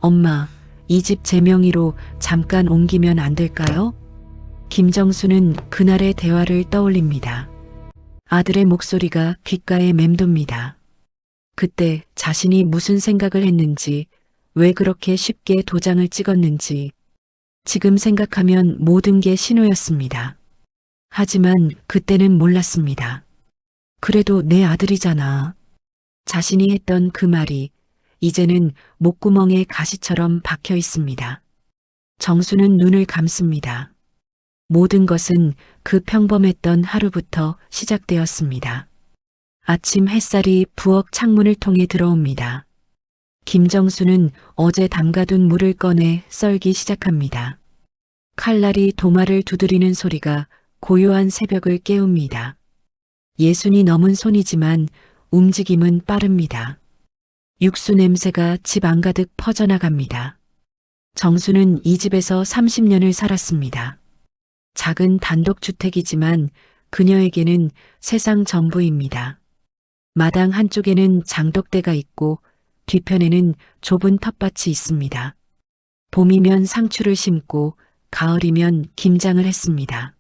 엄마, 이 집 제 명의로 잠깐 옮기면 안 될까요? 김정수는 그날의 대화를 떠올립니다. 아들의 목소리가 귓가에 맴돕니다. 그때 자신이 무슨 생각을 했는지, 왜 그렇게 쉽게 도장을 찍었는지, 지금 생각하면 모든 게 신호였습니다. 하지만 그때는 몰랐습니다. 그래도 내 아들이잖아. 자신이 했던 그 말이 이제는 목구멍에 가시처럼 박혀 있습니다. 정수는 눈을 감습니다. 모든 것은 그 평범했던 하루부터 시작되었습니다. 아침 햇살이 부엌 창문을 통해 들어옵니다. 김정수는 어제 담가둔 물을 꺼내 썰기 시작합니다. 칼날이 도마를 두드리는 소리가 고요한 새벽을 깨웁니다. 예순이 넘은 손이지만 움직임은 빠릅니다. 육수 냄새가 집 안가득 퍼져나갑니다. 정수는 이 집에서 30년을 살았습니다. 작은 단독주택이지만 그녀에게는 세상 전부입니다. 마당 한쪽에는 장독대가 있고 뒤편에는 좁은 텃밭이 있습니다. 봄이면 상추를 심고 가을이면 김장을 했습니다.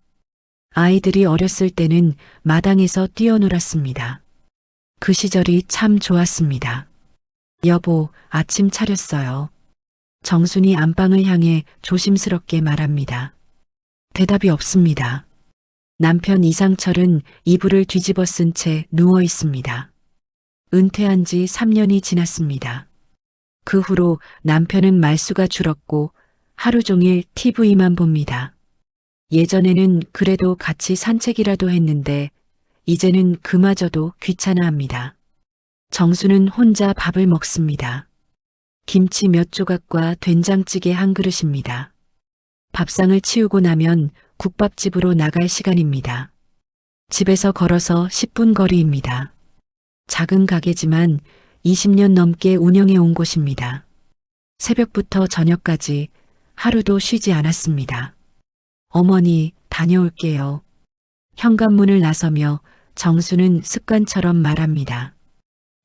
아이들이 어렸을 때는 마당에서 뛰어놀았습니다. 그 시절이 참 좋았습니다. 여보, 아침 차렸어요. 정순이 안방을 향해 조심스럽게 말합니다. 대답이 없습니다. 남편 이상철은 이불을 뒤집어 쓴 채 누워 있습니다. 은퇴한 지 3년이 지났습니다. 그 후로 남편은 말수가 줄었고 하루 종일 TV만 봅니다. 예전에는 그래도 같이 산책이라도 했는데 이제는 그마저도 귀찮아합니다. 정수는 혼자 밥을 먹습니다. 김치 몇 조각과 된장찌개 한 그릇입니다. 밥상을 치우고 나면 국밥집으로 나갈 시간입니다. 집에서 걸어서 10분 거리입니다. 작은 가게지만 20년 넘게 운영해 온 곳입니다. 새벽부터 저녁까지 하루도 쉬지 않았습니다. 어머니, 다녀올게요. 현관문을 나서며 정수는 습관처럼 말합니다.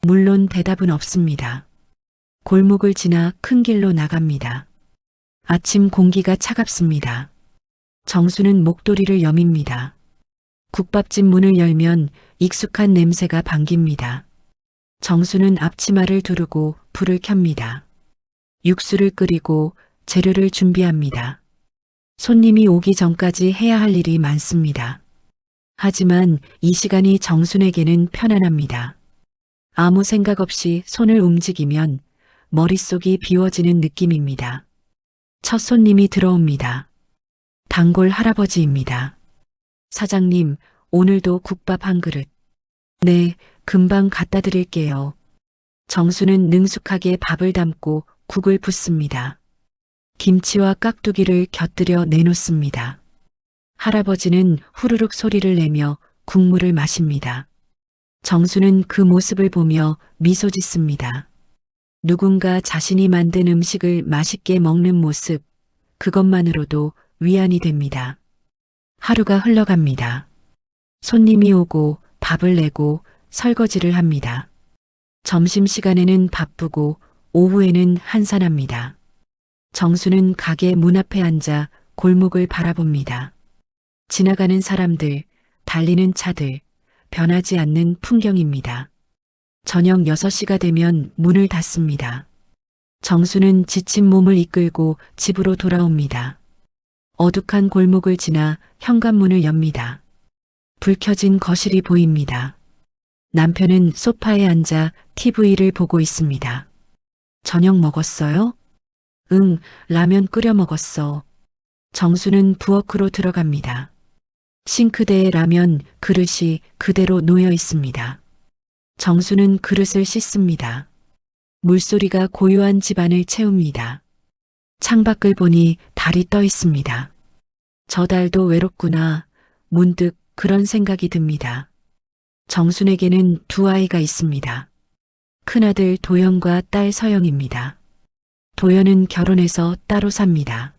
물론 대답은 없습니다. 골목을 지나 큰 길로 나갑니다. 아침 공기가 차갑습니다. 정수는 목도리를 여밉니다. 국밥집 문을 열면 익숙한 냄새가 반깁니다. 정수는 앞치마를 두르고 불을 켭니다. 육수를 끓이고 재료를 준비합니다. 손님이 오기 전까지 해야 할 일이 많습니다. 하지만 이 시간이 정순에게는 편안합니다. 아무 생각 없이 손을 움직이면 머릿속이 비워지는 느낌입니다. 첫 손님이 들어옵니다. 단골 할아버지입니다. 사장님, 오늘도 국밥 한 그릇. 네, 금방 갖다 드릴게요. 정수는 능숙하게 밥을 담고 국을 붓습니다. 김치와 깍두기를 곁들여 내놓습니다. 할아버지는 후루룩 소리를 내며 국물을 마십니다. 정수는 그 모습을 보며 미소 짓습니다. 누군가 자신이 만든 음식을 맛있게 먹는 모습, 그것만으로도 위안이 됩니다. 하루가 흘러갑니다. 손님이 오고 밥을 내고 설거지를 합니다. 점심시간에는 바쁘고 오후에는 한산합니다. 정수는 가게 문 앞에 앉아 골목을 바라봅니다. 지나가는 사람들, 달리는 차들, 변하지 않는 풍경입니다. 저녁 6시가 되면 문을 닫습니다. 정수는 지친 몸을 이끌고 집으로 돌아옵니다. 어둑한 골목을 지나 현관문을 엽니다. 불 켜진 거실이 보입니다. 남편은 소파에 앉아 TV를 보고 있습니다. 저녁 먹었어요? 응, 라면 끓여 먹었어. 정수는 부엌으로 들어갑니다. 싱크대에 라면 그릇이 그대로 놓여 있습니다. 정수는 그릇을 씻습니다. 물소리가 고요한 집안을 채웁니다. 창밖을 보니 달이 떠 있습니다. 저 달도 외롭구나. 문득 그런 생각이 듭니다. 정순에게는 두 아이가 있습니다. 큰아들 도연과 딸 서영입니다. 도연은 결혼해서 따로 삽니다.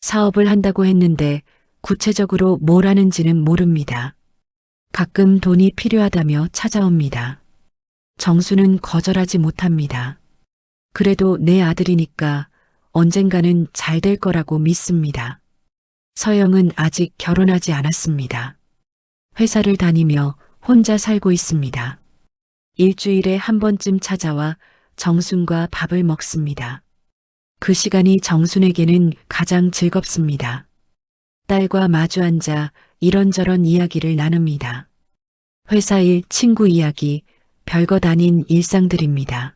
사업을 한다고 했는데 구체적으로 뭘 하는지는 모릅니다. 가끔 돈이 필요하다며 찾아옵니다. 정수는 거절하지 못합니다. 그래도 내 아들이니까 언젠가는 잘 될 거라고 믿습니다. 서영은 아직 결혼하지 않았습니다. 회사를 다니며 혼자 살고 있습니다. 일주일에 한 번쯤 찾아와 정순과 밥을 먹습니다. 그 시간이 정순에게는 가장 즐겁습니다. 딸과 마주 앉아 이런저런 이야기를 나눕니다. 회사 일, 친구 이야기, 별것 아닌 일상들입니다.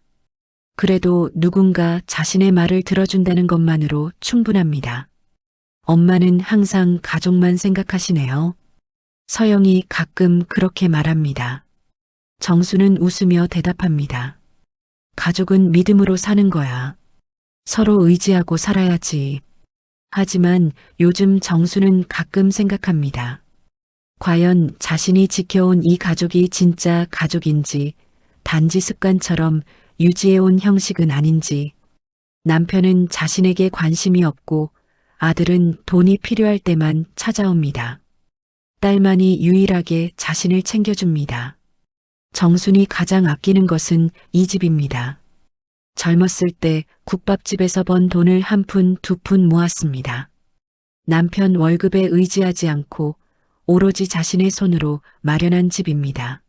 그래도 누군가 자신의 말을 들어준다는 것만으로 충분합니다. 엄마는 항상 가족만 생각하시네요. 서영이 가끔 그렇게 말합니다. 정수는 웃으며 대답합니다. 가족은 믿음으로 사는 거야. 서로 의지하고 살아야지. 하지만 요즘 정수는 가끔 생각합니다. 과연 자신이 지켜온 이 가족이 진짜 가족인지, 단지 습관처럼 유지해온 형식은 아닌지. 남편은 자신에게 관심이 없고 아들은 돈이 필요할 때만 찾아옵니다. 딸만이 유일하게 자신을 챙겨줍니다. 정순이 가장 아끼는 것은 이 집입니다. 젊었을 때 국밥집에서 번 돈을 한 푼, 두 푼 모았습니다. 남편 월급에 의지하지 않고 오로지 자신의 손으로 마련한 집입니다.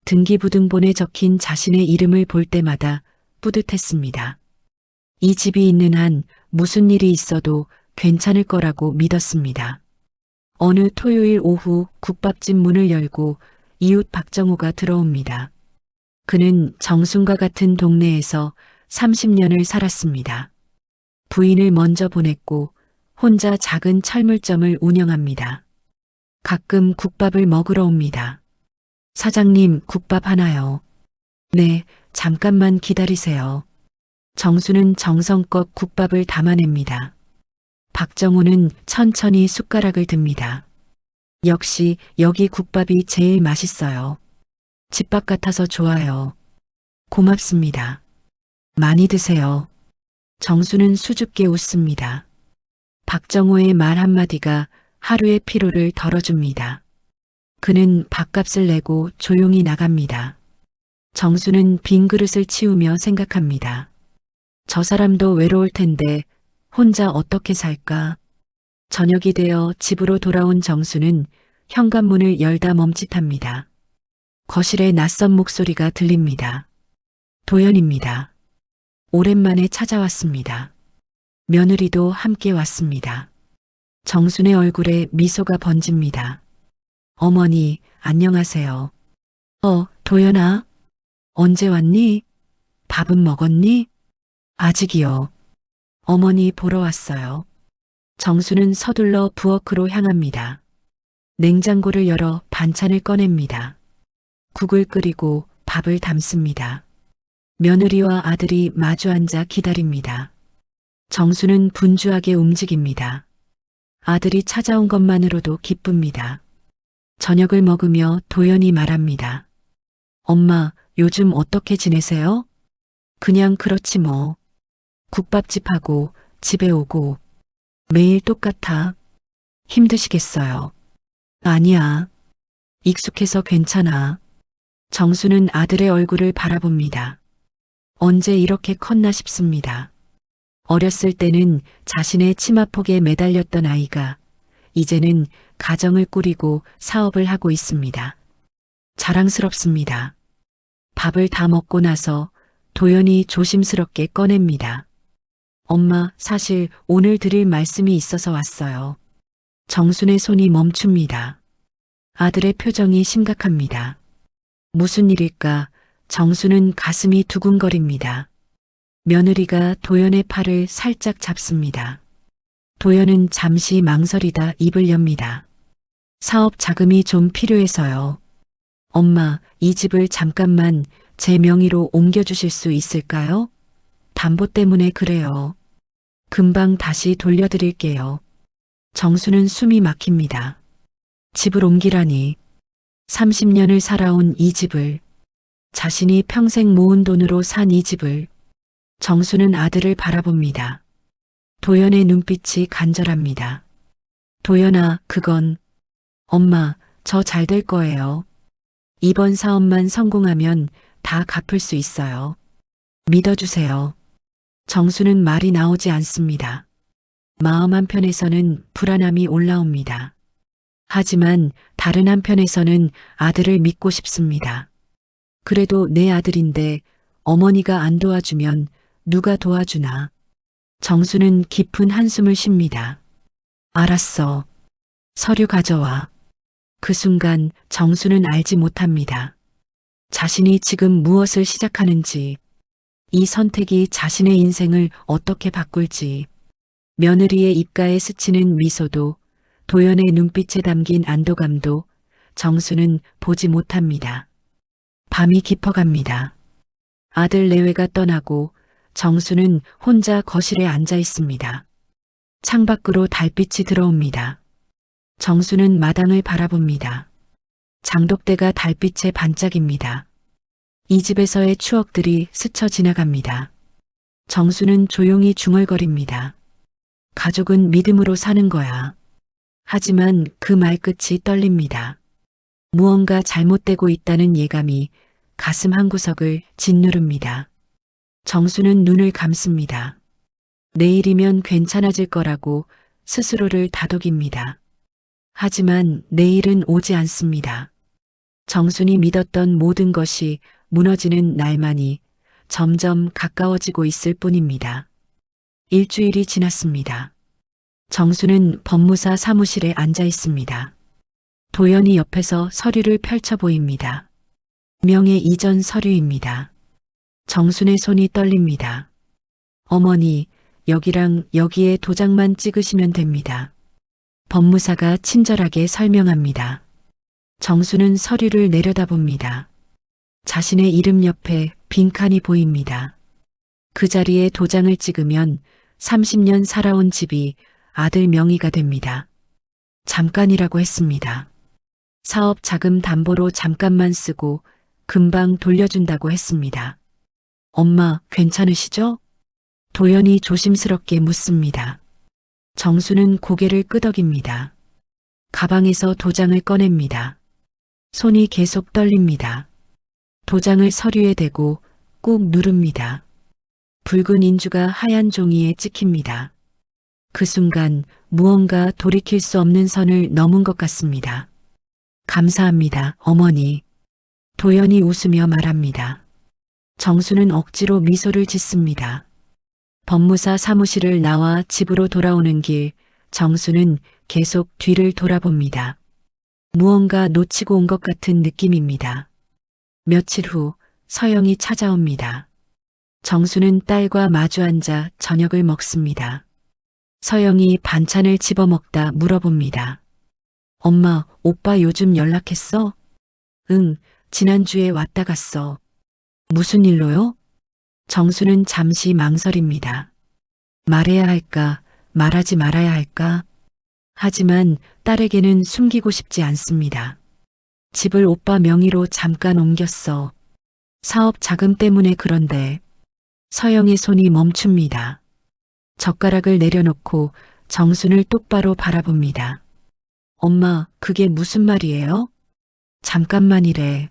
등기부등본에 적힌 자신의 이름을 볼 때마다 뿌듯했습니다. 이 집이 있는 한 무슨 일이 있어도 괜찮을 거라고 믿었습니다. 어느 토요일 오후 국밥집 문을 열고 이웃 박정호가 들어옵니다. 그는 정순과 같은 동네에서 30년을 살았습니다. 부인을 먼저 보냈고 혼자 작은 철물점을 운영합니다. 가끔 국밥을 먹으러 옵니다. 사장님, 국밥 하나요? 네, 잠깐만 기다리세요. 정수는 정성껏 국밥을 담아냅니다. 박정호는 천천히 숟가락을 듭니다. 역시 여기 국밥이 제일 맛있어요. 집밥 같아서 좋아요. 고맙습니다. 많이 드세요. 정수는 수줍게 웃습니다. 박정호의 말 한마디가 하루의 피로를 덜어줍니다. 그는 밥값을 내고 조용히 나갑니다. 정수는 빈 그릇을 치우며 생각합니다. 저 사람도 외로울 텐데 혼자 어떻게 살까? 저녁이 되어 집으로 돌아온 정수는 현관문을 열다 멈칫합니다. 거실에 낯선 목소리가 들립니다. 도연입니다. 오랜만에 찾아왔습니다. 며느리도 함께 왔습니다. 정순의 얼굴에 미소가 번집니다. 어머니, 안녕하세요. 도연아. 언제 왔니? 밥은 먹었니? 아직이요. 어머니 보러 왔어요. 정수는 서둘러 부엌으로 향합니다. 냉장고를 열어 반찬을 꺼냅니다. 국을 끓이고 밥을 담습니다. 며느리와 아들이 마주 앉아 기다립니다. 정수는 분주하게 움직입니다. 아들이 찾아온 것만으로도 기쁩니다. 저녁을 먹으며 도연이 말합니다. 엄마, 요즘 어떻게 지내세요? 그냥 그렇지 뭐. 국밥집하고 집에 오고 매일 똑같아. 힘드시겠어요. 아니야. 익숙해서 괜찮아. 정수는 아들의 얼굴을 바라봅니다. 언제 이렇게 컸나 싶습니다. 어렸을 때는 자신의 치마폭에 매달렸던 아이가 이제는 가정을 꾸리고 사업을 하고 있습니다. 자랑스럽습니다. 밥을 다 먹고 나서 도연이 조심스럽게 꺼냅니다. 엄마, 사실 오늘 드릴 말씀이 있어서 왔어요. 정순의 손이 멈춥니다. 아들의 표정이 심각합니다. 무슨 일일까? 정순은 가슴이 두근거립니다. 며느리가 도연의 팔을 살짝 잡습니다. 도연은 잠시 망설이다 입을 엽니다. 사업 자금이 좀 필요해서요. 엄마, 이 집을 잠깐만 제 명의로 옮겨주실 수 있을까요? 담보 때문에 그래요. 금방 다시 돌려드릴게요. 정수는 숨이 막힙니다. 집을 옮기라니. 30년을 살아온 이 집을, 자신이 평생 모은 돈으로 산 이 집을. 정수는 아들을 바라봅니다. 도연의 눈빛이 간절합니다. 도연아, 그건. 엄마, 저 잘 될 거예요. 이번 사업만 성공하면 다 갚을 수 있어요. 믿어주세요. 정수는 말이 나오지 않습니다. 마음 한편에서는 불안함이 올라옵니다. 하지만 다른 한편에서는 아들을 믿고 싶습니다. 그래도 내 아들인데 어머니가 안 도와주면 누가 도와주나. 정수는 깊은 한숨을 쉽니다. 알았어. 서류 가져와. 그 순간 정수는 알지 못합니다. 자신이 지금 무엇을 시작하는지, 이 선택이 자신의 인생을 어떻게 바꿀지, 며느리의 입가에 스치는 미소도, 도연의 눈빛에 담긴 안도감도 정수는 보지 못합니다. 밤이 깊어갑니다. 아들 내외가 떠나고 정수는 혼자 거실에 앉아 있습니다. 창밖으로 달빛이 들어옵니다. 정수는 마당을 바라봅니다. 장독대가 달빛에 반짝입니다. 이 집에서의 추억들이 스쳐 지나갑니다. 정수는 조용히 중얼거립니다. 가족은 믿음으로 사는 거야. 하지만 그 말끝이 떨립니다. 무언가 잘못되고 있다는 예감이 가슴 한구석을 짓누릅니다. 정수는 눈을 감습니다. 내일이면 괜찮아질 거라고 스스로를 다독입니다. 하지만 내일은 오지 않습니다. 정순이 믿었던 모든 것이 무너지는 날만이 점점 가까워지고 있을 뿐입니다. 일주일이 지났습니다. 정수는 법무사 사무실에 앉아 있습니다. 도연이 옆에서 서류를 펼쳐 보입니다. 명예 이전 서류입니다. 정순의 손이 떨립니다. 어머니, 여기랑 여기에 도장만 찍으시면 됩니다. 법무사가 친절하게 설명합니다. 정수는 서류를 내려다봅니다. 자신의 이름 옆에 빈칸이 보입니다. 그 자리에 도장을 찍으면 30년 살아온 집이 아들 명의가 됩니다. 잠깐이라고 했습니다. 사업 자금 담보로 잠깐만 쓰고 금방 돌려준다고 했습니다. 엄마, 괜찮으시죠? 도연이 조심스럽게 묻습니다. 정수는 고개를 끄덕입니다. 가방에서 도장을 꺼냅니다. 손이 계속 떨립니다. 도장을 서류에 대고 꾹 누릅니다. 붉은 인주가 하얀 종이에 찍힙니다. 그 순간 무언가 돌이킬 수 없는 선을 넘은 것 같습니다. 감사합니다, 어머니. 도연이 웃으며 말합니다. 정수는 억지로 미소를 짓습니다. 법무사 사무실을 나와 집으로 돌아오는 길, 정수는 계속 뒤를 돌아봅니다. 무언가 놓치고 온 것 같은 느낌입니다. 며칠 후 서영이 찾아옵니다. 정수는 딸과 마주 앉아 저녁을 먹습니다. 서영이 반찬을 집어먹다 물어봅니다. 엄마, 오빠 요즘 연락했어? 응, 지난주에 왔다 갔어. 무슨 일로요? 정수는 잠시 망설입니다. 말해야 할까, 말하지 말아야 할까? 하지만 딸에게는 숨기고 싶지 않습니다. 집을 오빠 명의로 잠깐 옮겼어. 사업 자금 때문에 그런데. 서영의 손이 멈춥니다. 젓가락을 내려놓고 정순을 똑바로 바라봅니다. 엄마, 그게 무슨 말이에요? 잠깐만이래.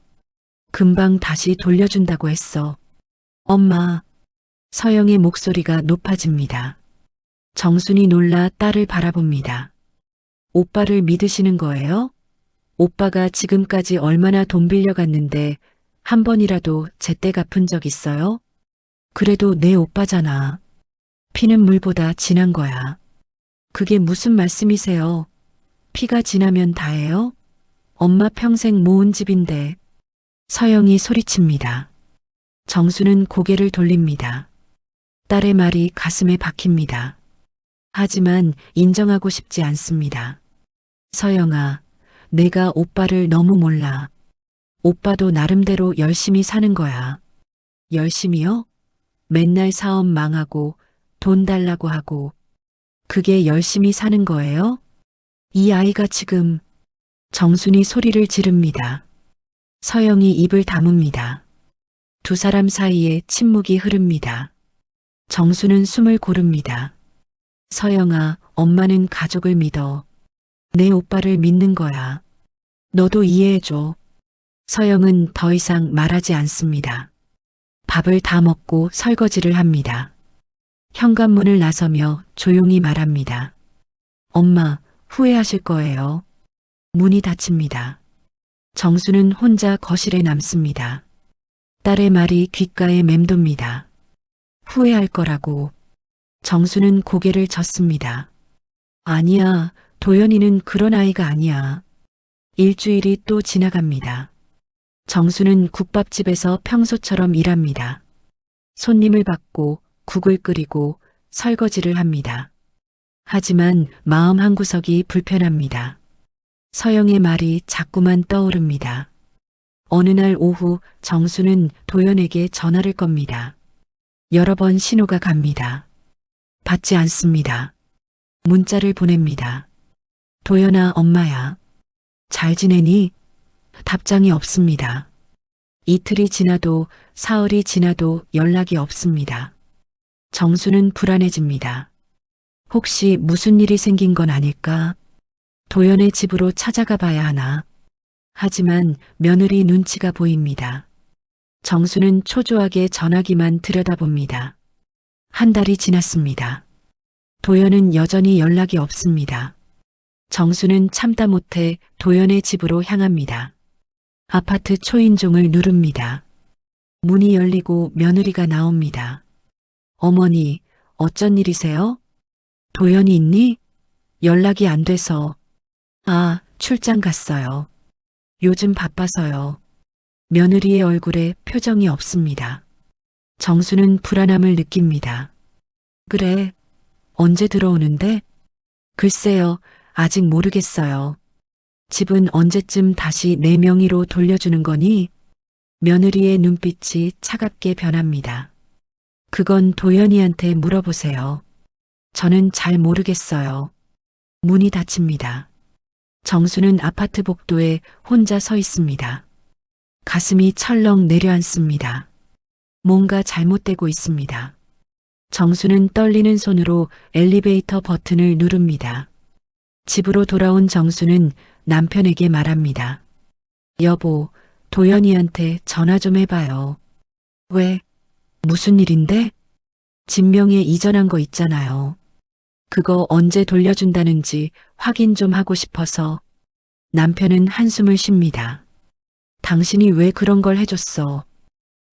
금방 다시 돌려준다고 했어. 엄마. 서영의 목소리가 높아집니다. 정순이 놀라 딸을 바라봅니다. 오빠를 믿으시는 거예요? 오빠가 지금까지 얼마나 돈 빌려갔는데 한 번이라도 제때 갚은 적 있어요? 그래도 내 오빠잖아. 피는 물보다 진한 거야. 그게 무슨 말씀이세요? 피가 진하면 다예요? 엄마 평생 모은 집인데. 서영이 소리칩니다. 정수는 고개를 돌립니다. 딸의 말이 가슴에 박힙니다. 하지만 인정하고 싶지 않습니다. 서영아, 내가 오빠를 너무 몰라. 오빠도 나름대로 열심히 사는 거야. 열심히요? 맨날 사업 망하고 돈 달라고 하고. 그게 열심히 사는 거예요? 이 아이가 지금. 정순이 소리를 지릅니다. 서영이 입을 다뭅니다. 두 사람 사이에 침묵이 흐릅니다. 정수는 숨을 고릅니다. 서영아, 엄마는 가족을 믿어. 내 오빠를 믿는 거야. 너도 이해해줘. 서영은 더 이상 말하지 않습니다. 밥을 다 먹고 설거지를 합니다. 현관문을 나서며 조용히 말합니다. 엄마, 후회하실 거예요. 문이 닫힙니다. 정수는 혼자 거실에 남습니다. 딸의 말이 귓가에 맴돕니다. 후회할 거라고. 정수는 고개를 젓습니다. 아니야, 도연이는 그런 아이가 아니야. 일주일이 또 지나갑니다. 정수는 국밥집에서 평소처럼 일합니다. 손님을 받고 국을 끓이고 설거지를 합니다. 하지만 마음 한구석이 불편합니다. 서영의 말이 자꾸만 떠오릅니다. 어느 날 오후 정수는 도연에게 전화를 겁니다. 여러 번 신호가 갑니다. 받지 않습니다. 문자를 보냅니다. 도연아, 엄마야. 잘 지내니? 답장이 없습니다. 이틀이 지나도 사흘이 지나도 연락이 없습니다. 정수는 불안해집니다. 혹시 무슨 일이 생긴 건 아닐까? 도연의 집으로 찾아가 봐야 하나? 하지만 며느리 눈치가 보입니다. 정수는 초조하게 전화기만 들여다봅니다. 한 달이 지났습니다. 도연은 여전히 연락이 없습니다. 정수는 참다 못해 도연의 집으로 향합니다. 아파트 초인종을 누릅니다. 문이 열리고 며느리가 나옵니다. 어머니, 어쩐 일이세요? 도연이 있니? 연락이 안 돼서. 아, 출장 갔어요. 요즘 바빠서요. 며느리의 얼굴에 표정이 없습니다. 정수는 불안함을 느낍니다. 그래, 언제 들어오는데? 글쎄요, 아직 모르겠어요. 집은 언제쯤 다시 내 명의로 돌려주는 거니? 며느리의 눈빛이 차갑게 변합니다. 그건 도연이한테 물어보세요. 저는 잘 모르겠어요. 문이 닫힙니다. 정수는 아파트 복도에 혼자 서 있습니다. 가슴이 철렁 내려앉습니다. 뭔가 잘못되고 있습니다. 정수는 떨리는 손으로 엘리베이터 버튼을 누릅니다. 집으로 돌아온 정수는 남편에게 말합니다. 여보, 도연이한테 전화 좀 해봐요. 왜? 무슨 일인데? 진명에 이전한 거 있잖아요. 그거 언제 돌려준다는지 확인 좀 하고 싶어서. 남편은 한숨을 쉽니다. 당신이 왜 그런 걸 해줬어?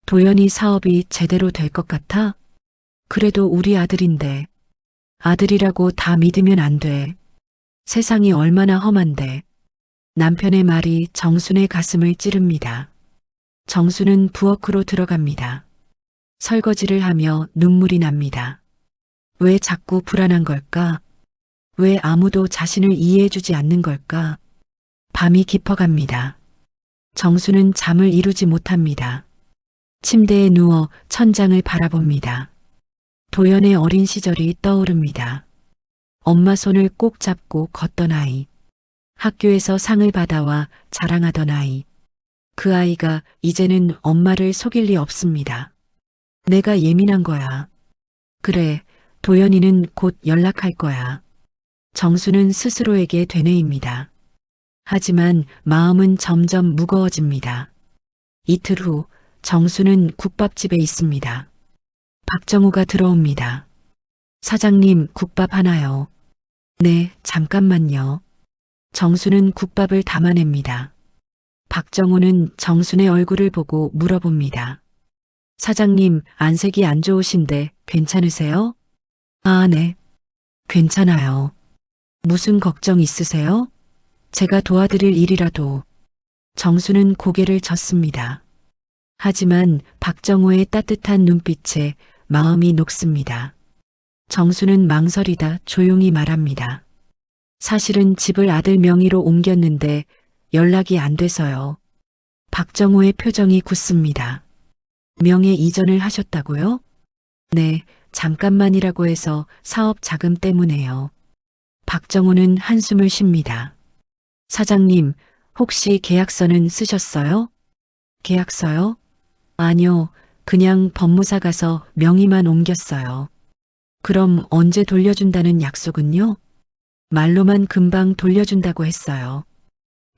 도연이 사업이 제대로 될 것 같아? 그래도 우리 아들인데. 아들이라고 다 믿으면 안 돼. 세상이 얼마나 험한데. 남편의 말이 정순의 가슴을 찌릅니다. 정순은 부엌으로 들어갑니다. 설거지를 하며 눈물이 납니다. 왜 자꾸 불안한 걸까? 왜 아무도 자신을 이해해주지 않는 걸까? 밤이 깊어갑니다. 정수는 잠을 이루지 못합니다. 침대에 누워 천장을 바라봅니다. 도연의 어린 시절이 떠오릅니다. 엄마 손을 꼭 잡고 걷던 아이. 학교에서 상을 받아와 자랑하던 아이. 그 아이가 이제는 엄마를 속일 리 없습니다. 내가 예민한 거야. 그래, 도연이는 곧 연락할 거야. 정수는 스스로에게 되뇌입니다. 하지만 마음은 점점 무거워집니다. 이틀 후 정수는 국밥집에 있습니다. 박정우가 들어옵니다. 사장님, 국밥 하나요? 네, 잠깐만요. 정수는 국밥을 담아냅니다. 박정우는 정순의 얼굴을 보고 물어봅니다. 사장님, 안색이 안 좋으신데 괜찮으세요? 아, 네. 괜찮아요. 무슨 걱정 있으세요? 제가 도와드릴 일이라도. 정수는 고개를 젓습니다. 하지만 박정우의 따뜻한 눈빛에 마음이 녹습니다. 정수는 망설이다 조용히 말합니다. 사실은 집을 아들 명의로 옮겼는데 연락이 안 돼서요. 박정우의 표정이 굳습니다. 명예 이전을 하셨다고요? 네, 잠깐만이라고 해서 사업 자금 때문에요. 박정우는 한숨을 쉽니다. 사장님, 혹시 계약서는 쓰셨어요? 계약서요? 아니요, 그냥 법무사 가서 명의만 옮겼어요. 그럼 언제 돌려준다는 약속은요? 말로만 금방 돌려준다고 했어요.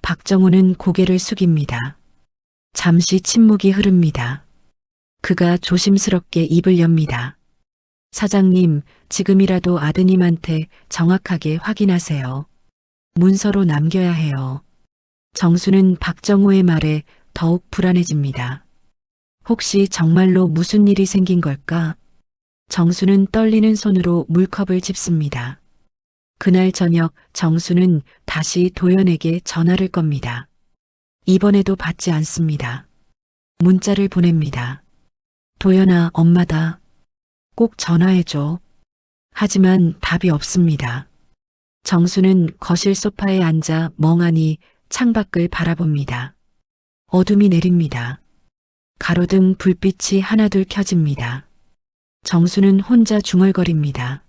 박정우는 고개를 숙입니다. 잠시 침묵이 흐릅니다. 그가 조심스럽게 입을 엽니다. 사장님, 지금이라도 아드님한테 정확하게 확인하세요. 문서로 남겨야 해요. 정수는 박정호의 말에 더욱 불안해집니다. 혹시 정말로 무슨 일이 생긴 걸까? 정수는 떨리는 손으로 물컵을 짚습니다. 그날 저녁 정수는 다시 도연에게 전화를 겁니다. 이번에도 받지 않습니다. 문자를 보냅니다. 도연아, 엄마다. 꼭 전화해줘. 하지만 답이 없습니다. 정수는 거실 소파에 앉아 멍하니 창밖을 바라봅니다. 어둠이 내립니다. 가로등 불빛이 하나둘 켜집니다. 정수는 혼자 중얼거립니다.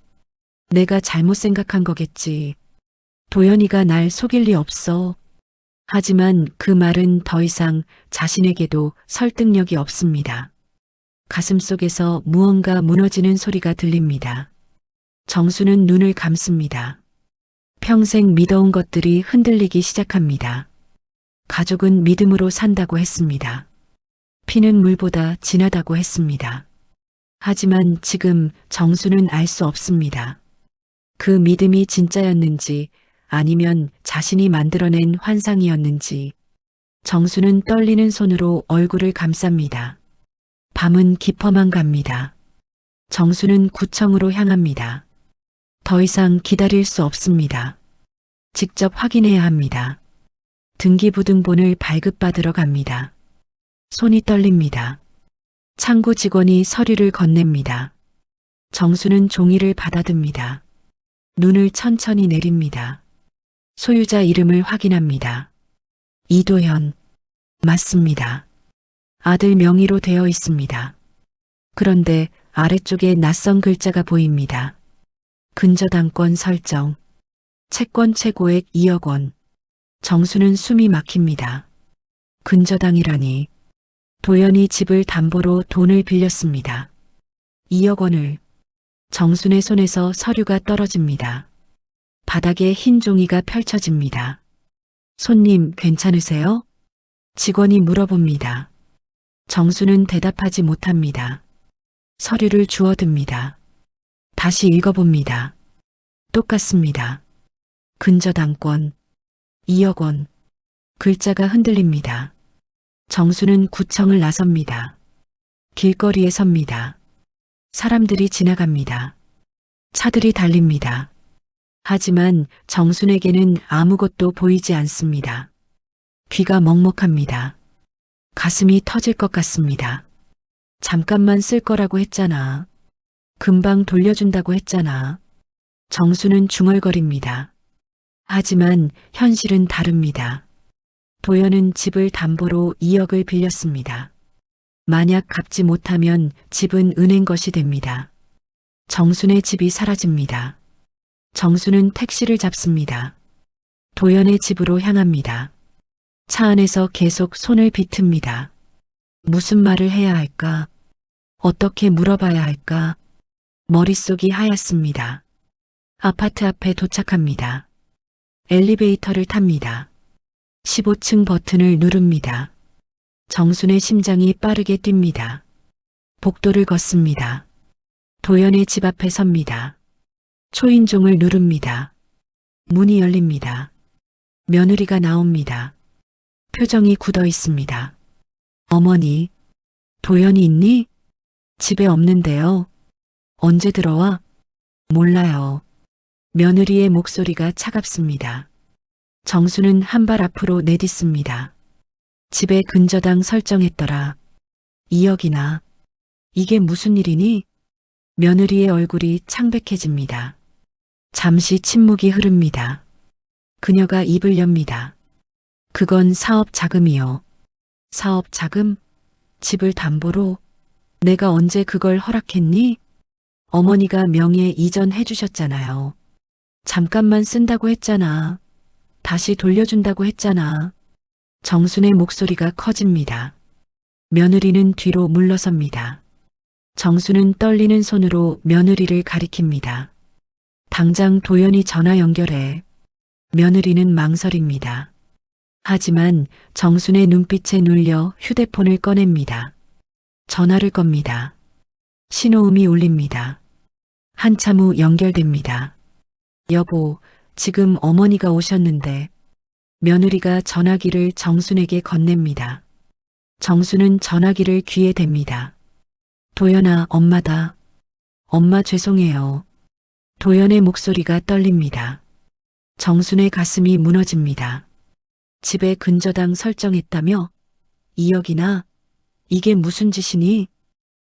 내가 잘못 생각한 거겠지. 도연이가 날 속일 리 없어. 하지만 그 말은 더 이상 자신에게도 설득력이 없습니다. 가슴속에서 무언가 무너지는 소리가 들립니다. 정수는 눈을 감습니다. 평생 믿어온 것들이 흔들리기 시작합니다. 가족은 믿음으로 산다고 했습니다. 피는 물보다 진하다고 했습니다. 하지만 지금 정수는 알 수 없습니다. 그 믿음이 진짜였는지 아니면 자신이 만들어낸 환상이었는지. 정수는 떨리는 손으로 얼굴을 감쌉니다. 밤은 깊어만 갑니다. 정수는 구청으로 향합니다. 더 이상 기다릴 수 없습니다. 직접 확인해야 합니다. 등기부등본을 발급받으러 갑니다. 손이 떨립니다. 창구 직원이 서류를 건넵니다. 정수는 종이를 받아듭니다. 눈을 천천히 내립니다. 소유자 이름을 확인합니다. 이도현. 맞습니다. 아들 명의로 되어 있습니다. 그런데 아래쪽에 낯선 글자가 보입니다. 근저당권 설정. 채권 최고액 2억 원. 정수는 숨이 막힙니다. 근저당이라니. 도연이 집을 담보로 돈을 빌렸습니다. 2억 원을. 정순의 손에서 서류가 떨어집니다. 바닥에 흰 종이가 펼쳐집니다. 손님, 괜찮으세요? 직원이 물어봅니다. 정수는 대답하지 못합니다. 서류를 주워듭니다. 다시 읽어봅니다. 똑같습니다. 근저당권 2억 원. 글자가 흔들립니다. 정수는 구청을 나섭니다. 길거리에 섭니다. 사람들이 지나갑니다. 차들이 달립니다. 하지만 정순에게는 아무것도 보이지 않습니다. 귀가 먹먹합니다. 가슴이 터질 것 같습니다. 잠깐만 쓸 거라고 했잖아. 금방 돌려준다고 했잖아. 정수는 중얼거립니다. 하지만 현실은 다릅니다. 도연은 집을 담보로 2억을 빌렸습니다. 만약 갚지 못하면 집은 은행 것이 됩니다. 정순의 집이 사라집니다. 정수는 택시를 잡습니다. 도연의 집으로 향합니다. 차 안에서 계속 손을 비틉니다. 무슨 말을 해야 할까? 어떻게 물어봐야 할까? 머릿속이 하얗습니다. 아파트 앞에 도착합니다. 엘리베이터를 탑니다. 15층 버튼을 누릅니다. 정순의 심장이 빠르게 뜁니다. 복도를 걷습니다. 도연의 집 앞에 섭니다. 초인종을 누릅니다. 문이 열립니다. 며느리가 나옵니다. 표정이 굳어 있습니다. 어머니, 도연이 있니? 집에 없는데요. 언제 들어와? 몰라요. 며느리의 목소리가 차갑습니다. 정수는 한 발 앞으로 내딛습니다. 집에 근저당 설정했더라. 2억이나. 이게 무슨 일이니? 며느리의 얼굴이 창백해집니다. 잠시 침묵이 흐릅니다. 그녀가 입을 엽니다. 그건 사업 자금이요. 사업 자금? 집을 담보로? 내가 언제 그걸 허락했니? 어머니가 명예 이전해 주셨잖아요. 잠깐만 쓴다고 했잖아. 다시 돌려준다고 했잖아. 정순의 목소리가 커집니다. 며느리는 뒤로 물러섭니다. 정수는 떨리는 손으로 며느리를 가리킵니다. 당장 도연이 전화 연결해. 며느리는 망설입니다. 하지만 정순의 눈빛에 눌려 휴대폰을 꺼냅니다. 전화를 겁니다. 신호음이 울립니다. 한참 후 연결됩니다. 여보, 지금 어머니가 오셨는데. 며느리가 전화기를 정순에게 건넵니다. 정순은 전화기를 귀에 댑니다. 도연아, 엄마다. 엄마 죄송해요. 도연의 목소리가 떨립니다. 정순의 가슴이 무너집니다. 집에 근저당 설정했다며? 2억이나? 이게 무슨 짓이니?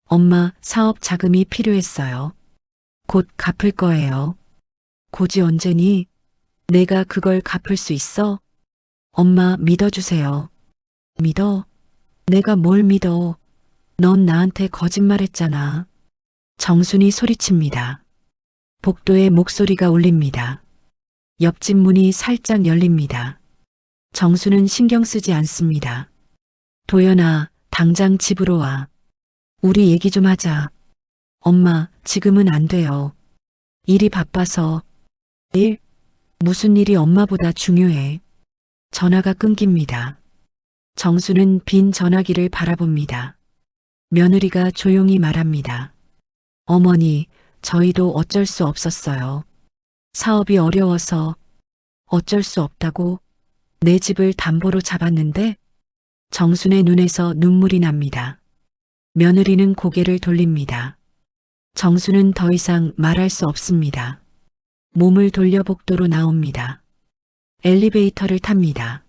엄마, 사업 자금이 필요했어요. 곧 갚을 거예요. 고지 언제니? 내가 그걸 갚을 수 있어? 엄마, 믿어주세요. 믿어? 내가 뭘 믿어? 넌 나한테 거짓말했잖아. 정순이 소리칩니다. 복도에 목소리가 울립니다. 옆집 문이 살짝 열립니다. 정수는 신경 쓰지 않습니다. 도연아, 당장 집으로 와. 우리 얘기 좀 하자. 엄마, 지금은 안 돼요. 일이 바빠서. 일? 무슨 일이 엄마보다 중요해. 전화가 끊깁니다. 정수는 빈 전화기를 바라봅니다. 며느리가 조용히 말합니다. 어머니, 저희도 어쩔 수 없었어요. 사업이 어려워서. 어쩔 수 없다고? 내 집을 담보로 잡았는데? 정순의 눈에서 눈물이 납니다. 며느리는 고개를 돌립니다. 정순은 더 이상 말할 수 없습니다. 몸을 돌려 복도로 나옵니다. 엘리베이터를 탑니다.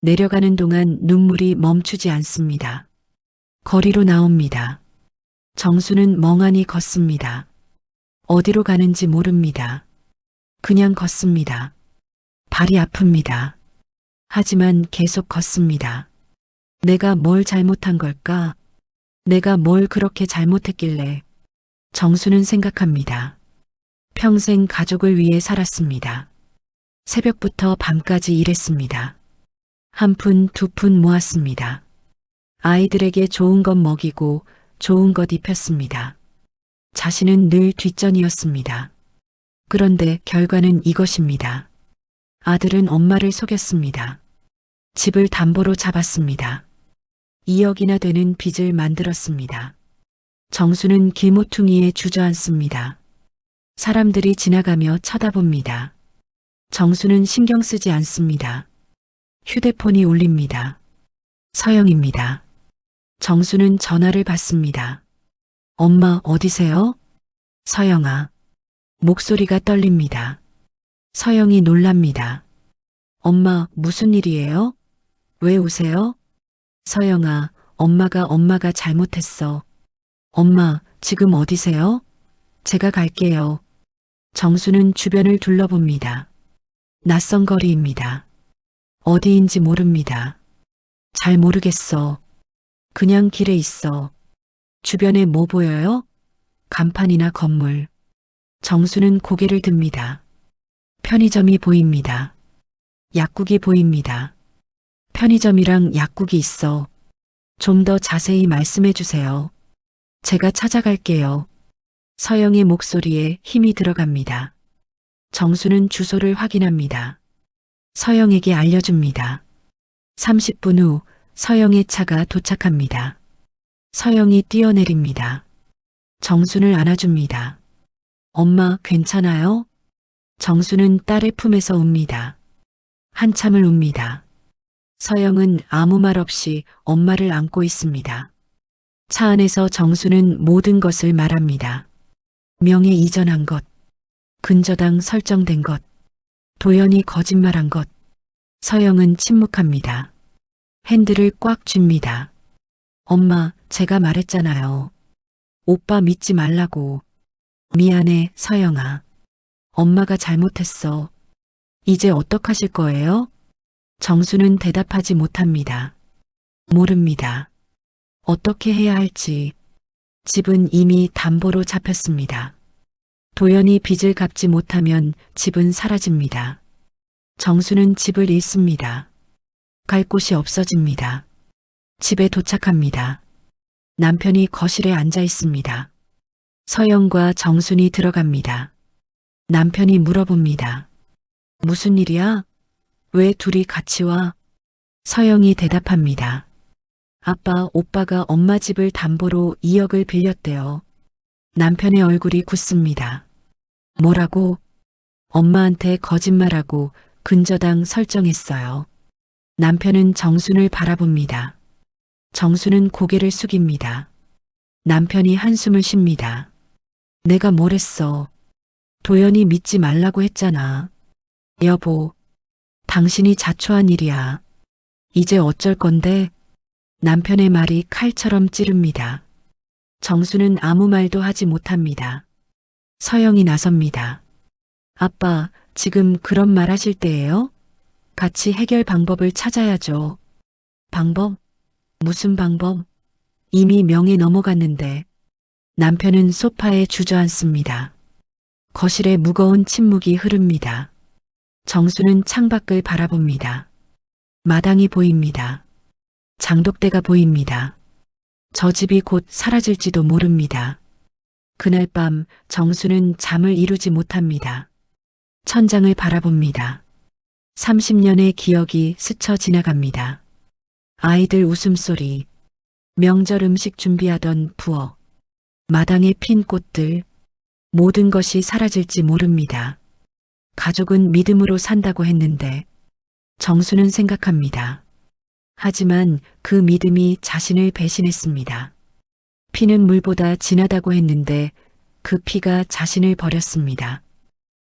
내려가는 동안 눈물이 멈추지 않습니다. 거리로 나옵니다. 정수는 멍하니 걷습니다. 어디로 가는지 모릅니다. 그냥 걷습니다. 발이 아픕니다. 하지만 계속 걷습니다. 내가 뭘 잘못한 걸까? 내가 뭘 그렇게 잘못했길래? 정수는 생각합니다. 평생 가족을 위해 살았습니다. 새벽부터 밤까지 일했습니다. 한 푼, 두 푼 모았습니다. 아이들에게 좋은 것 먹이고 좋은 것 입혔습니다. 자신은 늘 뒷전이었습니다. 그런데 결과는 이것입니다. 아들은 엄마를 속였습니다. 집을 담보로 잡았습니다. 2억이나 되는 빚을 만들었습니다. 정수는 길모퉁이에 주저앉습니다. 사람들이 지나가며 쳐다봅니다. 정수는 신경 쓰지 않습니다. 휴대폰이 울립니다. 서영입니다. 정수는 전화를 받습니다. 엄마, 어디세요? 서영아. 목소리가 떨립니다. 서영이 놀랍니다. 엄마, 무슨 일이에요? 왜 우세요? 서영아, 엄마가 잘못했어. 엄마, 지금 어디세요? 제가 갈게요. 정수는 주변을 둘러봅니다. 낯선 거리입니다. 어디인지 모릅니다. 잘 모르겠어. 그냥 길에 있어. 주변에 뭐 보여요? 간판이나 건물. 정수는 고개를 듭니다. 편의점이 보입니다. 약국이 보입니다. 편의점이랑 약국이 있어. 좀 더 자세히 말씀해 주세요. 제가 찾아갈게요. 서영의 목소리에 힘이 들어갑니다. 정수는 주소를 확인합니다. 서영에게 알려줍니다. 30분 후 서영의 차가 도착합니다. 서영이 뛰어내립니다. 정순을 안아줍니다. 엄마, 괜찮아요? 정수는 딸의 품에서 웁니다. 한참을 웁니다. 서영은 아무 말 없이 엄마를 안고 있습니다. 차 안에서 정수는 모든 것을 말합니다. 명예 이전한 것, 근저당 설정된 것, 도연이 거짓말한 것. 서영은 침묵합니다. 핸들을 꽉 쥡니다. 엄마, 제가 말했잖아요. 오빠 믿지 말라고. 미안해, 서영아. 엄마가 잘못했어. 이제 어떡하실 거예요? 정수는 대답하지 못합니다. 모릅니다. 어떻게 해야 할지. 집은 이미 담보로 잡혔습니다. 도연이 빚을 갚지 못하면 집은 사라집니다. 정수는 집을 잃습니다. 갈 곳이 없어집니다. 집에 도착합니다. 남편이 거실에 앉아 있습니다. 서영과 정순이 들어갑니다. 남편이 물어봅니다. 무슨 일이야? 왜 둘이 같이 와? 서영이 대답합니다. 아빠, 오빠가 엄마 집을 담보로 2억을 빌렸대요. 남편의 얼굴이 굳습니다. 뭐라고? 엄마한테 거짓말하고 근저당 설정했어요. 남편은 정순을 바라봅니다. 정순은 고개를 숙입니다. 남편이 한숨을 쉽니다. 내가 뭘 했어? 도연이 믿지 말라고 했잖아. 여보, 당신이 자초한 일이야. 이제 어쩔 건데? 남편의 말이 칼처럼 찌릅니다. 정수는 아무 말도 하지 못합니다. 서영이 나섭니다. 아빠, 지금 그런 말 하실 때예요? 같이 해결 방법을 찾아야죠. 방법? 무슨 방법? 이미 명에 넘어갔는데. 남편은 소파에 주저앉습니다. 거실에 무거운 침묵이 흐릅니다. 정수는 창밖을 바라봅니다. 마당이 보입니다. 장독대가 보입니다. 저 집이 곧 사라질지도 모릅니다. 그날 밤 정수는 잠을 이루지 못합니다. 천장을 바라봅니다. 30년의 기억이 스쳐 지나갑니다. 아이들 웃음소리, 명절 음식 준비하던 부엌, 마당에 핀 꽃들, 모든 것이 사라질지 모릅니다. 가족은 믿음으로 산다고 했는데 정수는 생각합니다. 하지만 그 믿음이 자신을 배신했습니다. 피는 물보다 진하다고 했는데 그 피가 자신을 버렸습니다.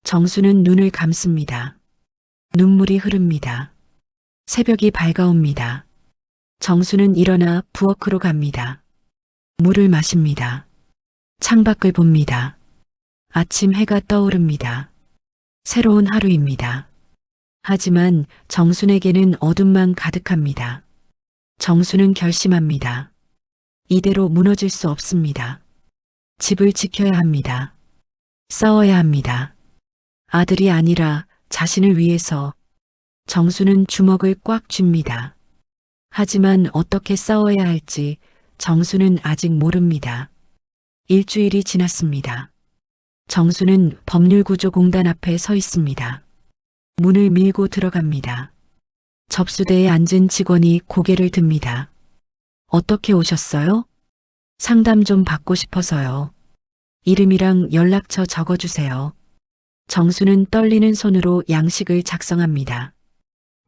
정수는 눈을 감습니다. 눈물이 흐릅니다. 새벽이 밝아옵니다. 정수는 일어나 부엌으로 갑니다. 물을 마십니다. 창밖을 봅니다. 아침 해가 떠오릅니다. 새로운 하루입니다. 하지만 정순에게는 어둠만 가득합니다. 정수는 결심합니다. 이대로 무너질 수 없습니다. 집을 지켜야 합니다. 싸워야 합니다. 아들이 아니라 자신을 위해서. 정수는 주먹을 꽉 쥡니다. 하지만 어떻게 싸워야 할지 정수는 아직 모릅니다. 일주일이 지났습니다. 정수는 법률구조공단 앞에 서 있습니다. 문을 밀고 들어갑니다. 접수대에 앉은 직원이 고개를 듭니다. 어떻게 오셨어요? 상담 좀 받고 싶어서요. 이름이랑 연락처 적어주세요. 정수는 떨리는 손으로 양식을 작성합니다.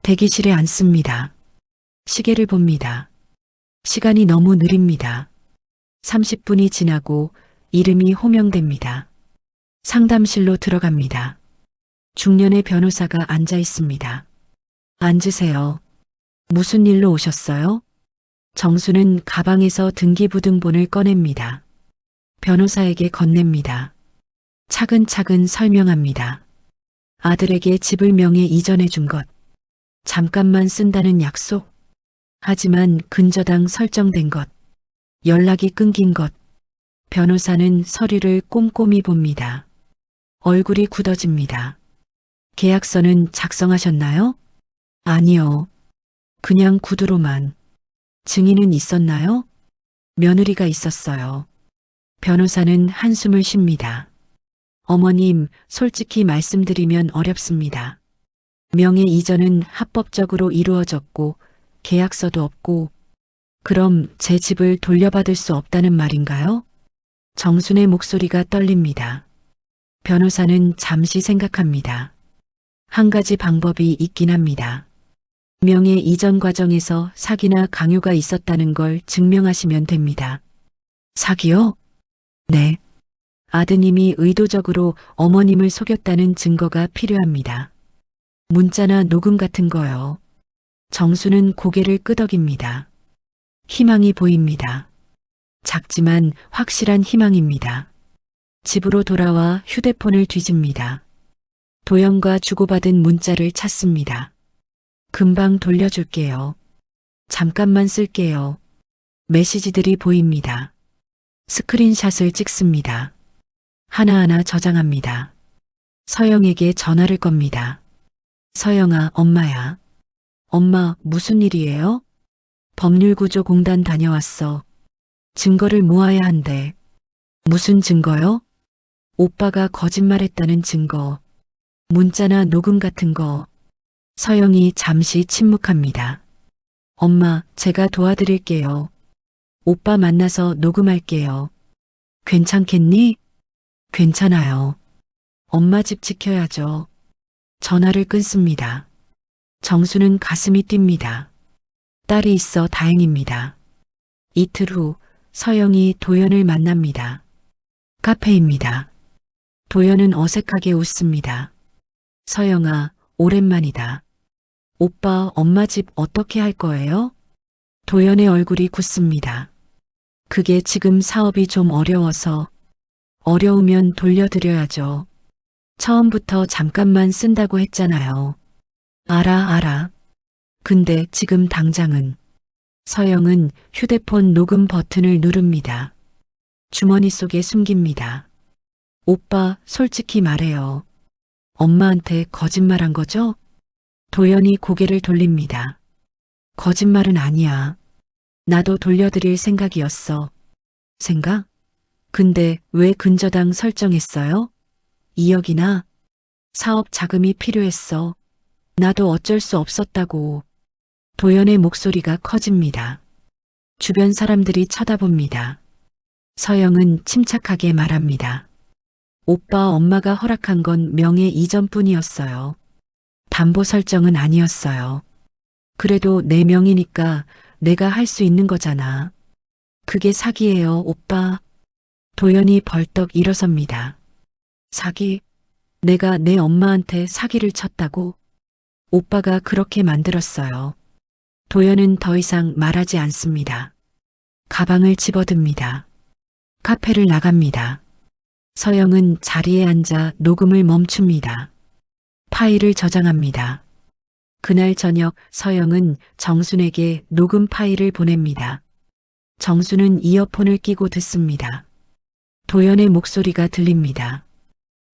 대기실에 앉습니다. 시계를 봅니다. 시간이 너무 느립니다. 30분이 지나고 이름이 호명됩니다. 상담실로 들어갑니다. 중년의 변호사가 앉아 있습니다. 앉으세요. 무슨 일로 오셨어요? 정수는 가방에서 등기부등본을 꺼냅니다. 변호사에게 건넵니다. 차근차근 설명합니다. 아들에게 집을 명예 이전해 준 것. 잠깐만 쓴다는 약속. 하지만 근저당 설정된 것. 연락이 끊긴 것. 변호사는 서류를 꼼꼼히 봅니다. 얼굴이 굳어집니다. 계약서는 작성하셨나요? 아니요. 그냥 구두로만. 증인은 있었나요? 며느리가 있었어요. 변호사는 한숨을 쉽니다. 어머님, 솔직히 말씀드리면 어렵습니다. 명예 이전은 합법적으로 이루어졌고 계약서도 없고, 그럼 제 집을 돌려받을 수 없다는 말인가요? 정순의 목소리가 떨립니다. 변호사는 잠시 생각합니다. 한 가지 방법이 있긴 합니다. 명예 이전 과정에서 사기나 강요가 있었다는 걸 증명하시면 됩니다. 사기요? 네. 아드님이 의도적으로 어머님을 속였다는 증거가 필요합니다. 문자나 녹음 같은 거요. 정수는 고개를 끄덕입니다. 희망이 보입니다. 작지만 확실한 희망입니다. 집으로 돌아와 휴대폰을 뒤집니다. 도연과 주고받은 문자를 찾습니다. 금방 돌려줄게요. 잠깐만 쓸게요. 메시지들이 보입니다. 스크린샷을 찍습니다. 하나하나 저장합니다. 서영에게 전화를 겁니다. 서영아, 엄마야. 엄마, 무슨 일이에요? 법률구조공단 다녀왔어. 증거를 모아야 한대. 무슨 증거요? 오빠가 거짓말했다는 증거. 문자나 녹음 같은 거. 서영이 잠시 침묵합니다. 엄마, 제가 도와드릴게요. 오빠 만나서 녹음할게요. 괜찮겠니? 괜찮아요. 엄마 집 지켜야죠. 전화를 끊습니다. 정수는 가슴이 뜁니다. 딸이 있어 다행입니다. 이틀 후 서영이 도연을 만납니다. 카페입니다. 도연은 어색하게 웃습니다. 서영아, 오랜만이다. 오빠 엄마 집 어떻게 할 거예요? 도연의 얼굴이 굳습니다. 그게 지금 사업이 좀 어려워서. 어려우면 돌려드려야죠. 처음부터 잠깐만 쓴다고 했잖아요. 알아. 근데 지금 당장은. 서영은 휴대폰 녹음 버튼을 누릅니다. 주머니 속에 숨깁니다. 오빠, 솔직히 말해요. 엄마한테 거짓말한 거죠? 도연이 고개를 돌립니다. 거짓말은 아니야. 나도 돌려드릴 생각이었어. 생각? 근데 왜 근저당 설정했어요? 2억이나? 사업 자금이 필요했어. 나도 어쩔 수 없었다고. 도연의 목소리가 커집니다. 주변 사람들이 쳐다봅니다. 서영은 침착하게 말합니다. 오빠 엄마가 허락한 건 명예 이전뿐이었어요. 담보 설정은 아니었어요. 그래도 내 명이니까 내가 할 수 있는 거잖아. 그게 사기예요, 오빠. 도연이 벌떡 일어섭니다. 사기? 내가 내 엄마한테 사기를 쳤다고? 오빠가 그렇게 만들었어요. 도연은 더 이상 말하지 않습니다. 가방을 집어듭니다. 카페를 나갑니다. 서영은 자리에 앉아 녹음을 멈춥니다. 파일을 저장합니다. 그날 저녁 서영은 정순에게 녹음 파일을 보냅니다. 정순은 이어폰을 끼고 듣습니다. 도연의 목소리가 들립니다.